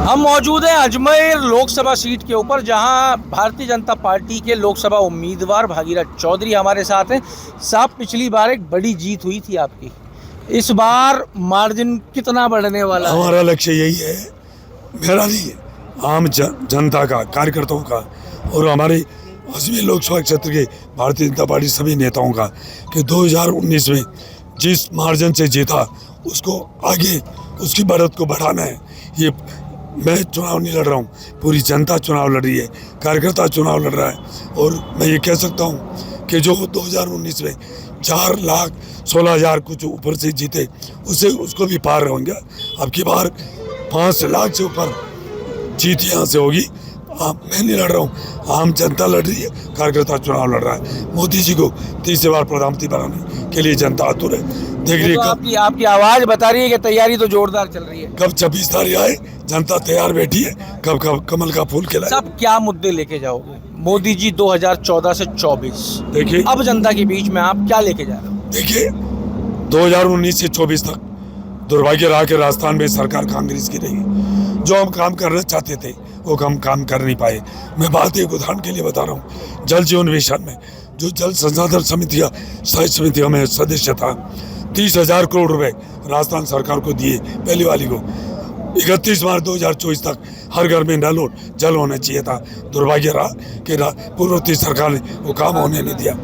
हम मौजूद हैं अजमेर लोकसभा सीट के ऊपर, जहां भारतीय जनता पार्टी के लोकसभा उम्मीदवार भागीरथ चौधरी हमारे साथ हैं। साहब, पिछली बार एक बड़ी जीत हुई थी आपकी, इस बार मार्जिन कितना बढ़ने वाला है? हमारा लक्ष्य यही है, मेरा नहीं है, आम जनता का, कार्यकर्ताओं का और हमारे अजमेर लोकसभा क्षेत्र के भारतीय जनता पार्टी सभी नेताओं का कि 2019 में जिस मार्जिन से जीता उसको आगे, उसकी बढ़त को बढ़ाना है। ये मैं चुनाव नहीं लड़ रहा हूँ, पूरी जनता चुनाव लड़ रही है, कार्यकर्ता चुनाव लड़ रहा है। और मैं ये कह सकता हूँ कि जो 2019 में 4,16,000 कुछ ऊपर से जीते, उसको भी पार होंगे। अब की बार 5 लाख से ऊपर जीत यहाँ से होगी। मैं नहीं लड़ रहा हूँ, आम जनता लड़ रही है, कार्यकर्ता चुनाव लड़ रहा है। मोदी जी को तीसरी बार प्रधानमंत्री बनाने के लिए जनता आतुर है। देख रही है, आपकी आवाज बता रही है कि तैयारी तो जोरदार चल रही है। कब 26 तारीख आए, जनता तैयार बैठी है, कब कमल का फूल खिलाए। सब क्या मुद्दे लेके जाओगे मोदी जी 2014 से 24? देखिए, अब जनता के बीच में आप क्या लेके जा रहे हो? देखिए 2019 से 24 तक दुर्भाग्य रहा कि राजस्थान में सरकार कांग्रेस की रही। जो हम काम करना चाहते थे वो हम काम कर नहीं पाए। मैं बात एक उदाहरण के लिए बता रहा हूँ, जल जीवन मिशन में जो जल संसाधन समितियाँ, स्थायी समितियों में सदस्य था, 30,000 करोड़ रुपए राजस्थान सरकार को दिए पहली वाली को। 31 मार्च 2024 तक हर घर में नल और जल होना चाहिए था। दुर्भाग्य रहा कि पूर्ववर्ती सरकार ने वो काम होने नहीं दिया।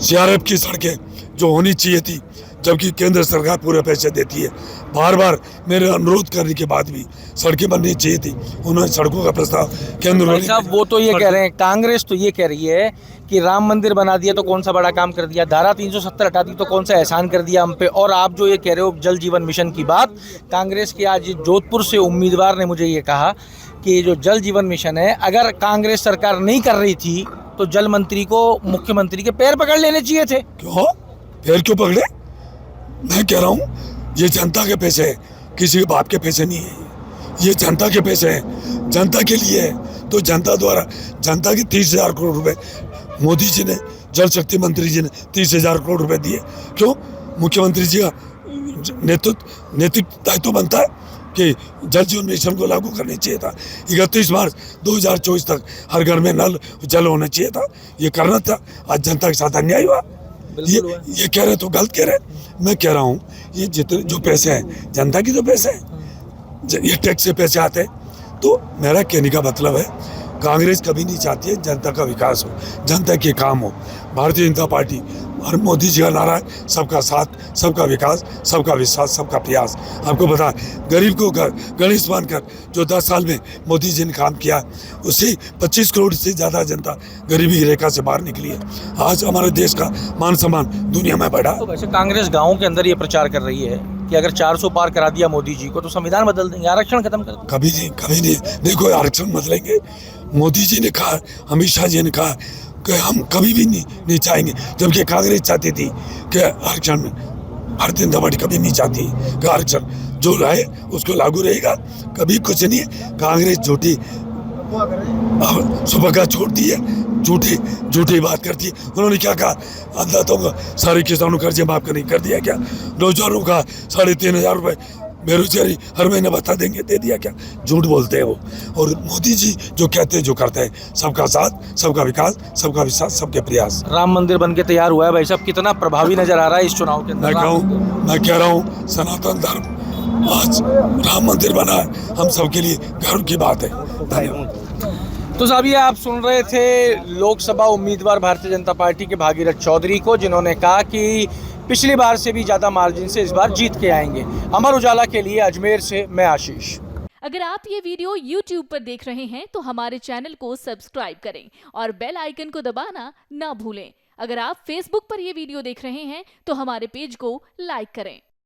CRF की सड़कें जो होनी चाहिए थी, जबकि केंद्र सरकार पूरे पैसे देती है, बार बार मेरे अनुरोध करने के बाद भी सड़कें बननी चाहिए थी, उन्होंने सड़कों का प्रस्ताव केंद्र साहब वो तो ये कह रहे हैं, कांग्रेस तो ये कह रही है कि राम मंदिर बना दिया तो कौन सा बड़ा काम कर दिया, धारा 370 हटा दी तो कौन सा एहसान कर दिया हम पे। और आप जो ये कह रहे हो जल जीवन मिशन की बात, कांग्रेस के आज जोधपुर से उम्मीदवार ने मुझे ये कहा कि जो जल जीवन मिशन है, अगर कांग्रेस सरकार नहीं कर रही थी तो जल मंत्री को मुख्यमंत्री के पैर पकड़ लेने चाहिए थे। क्यों पैर क्यों पकड़े? मैं कह रहा हूँ ये जनता के पैसे है, किसी के बाप के पैसे नहीं है, ये जनता के पैसे हैं, जनता के लिए है। तो जनता द्वारा जनता के 30,000 करोड़ रुपए मोदी जी ने, जल शक्ति मंत्री जी ने 30,000 करोड़ रुपए दिए। क्यों? मुख्यमंत्री जी का नैतिक दायित्व बनता है कि जल जीवन मिशन को लागू करना चाहिए था। 31 मार्च 2024 तक हर घर में नल जल होना चाहिए था, ये करना था। आज जनता के साथ अन्याय हुआ। ये कह रहे तो गलत कह रहे। मैं कह रहा हूँ ये जितने जो पैसे हैं जनता की तो पैसे हैं, ये टैक्स से पैसे आते हैं। तो मेरा कहने का मतलब है, कांग्रेस कभी नहीं चाहती है जनता का विकास हो, जनता के काम हो। भारतीय जनता पार्टी और मोदी जी का नारा है, सबका साथ, सबका विकास, सबका विश्वास, सबका प्रयास। आपको बता, गरीब को गणेश मानकर जो 10 साल में मोदी जी ने काम किया, उससे 25 करोड़ से ज़्यादा जनता गरीबी की रेखा से बाहर निकली है। आज हमारे देश का मान सम्मान दुनिया में बढ़ा। तो वैसे कांग्रेस गाँव के अंदर ये प्रचार कर रही है कि अगर 400 पार करा दिया मोदी जी को तो संविधान बदल देंगे, आरक्षण खत्म कर देंगे। कभी नहीं, कभी नहीं। देखो, आरक्षण बदलेंगे। मोदी जी ने कहा, अमित शाह जी ने कहा कि हम कभी भी नहीं चाहेंगे, जबकि कांग्रेस चाहती थी कि आरक्षण में, भारतीय जनता पार्टी कभी नहीं चाहती कि आरक्षण जो रहे उसको लागू रहेगा। कभी कुछ नहीं है। कांग्रेस झूठी सुबह छोड़ दी है, झूठी बात करती है। उन्होंने क्या कहा? अन्नदाताओं का सारे किसानों कर्जे माफ करने कर दिया क्या? नौजवानों का 3,500 रुपए बेरोजगारी हर महीने बता देंगे, दे दिया क्या? झूठ बोलते हैं वो। और मोदी जी जो कहते हैं, जो करते हैं, सबका साथ, सबका विकास, सबका विश्वास, सबके प्रयास। राम मंदिर बनके तैयार हुआ है भाई साहब, कितना प्रभावी नजर आ रहा है इस चुनाव के अंदर? मैं कह रहा हूँ सनातन धर्म, आज राम मंदिर बना है, हम सबके लिए गर्व की बात है। धन्यवाद। तो साहब, ये आप सुन रहे थे लोकसभा उम्मीदवार भारतीय जनता पार्टी के भागीरथ चौधरी को, जिन्होंने कहा कि पिछली बार से भी ज़्यादा मार्जिन से इस बार जीत के आएंगे। अमर उजाला के लिए अजमेर से मैं आशीष। अगर आप ये वीडियो YouTube पर देख रहे हैं तो हमारे चैनल को सब्सक्राइब करें और बेल आइकन को दबाना ना भूलें। अगर आप Facebook पर ये वीडियो देख रहे हैं तो हमारे पेज को लाइक करें।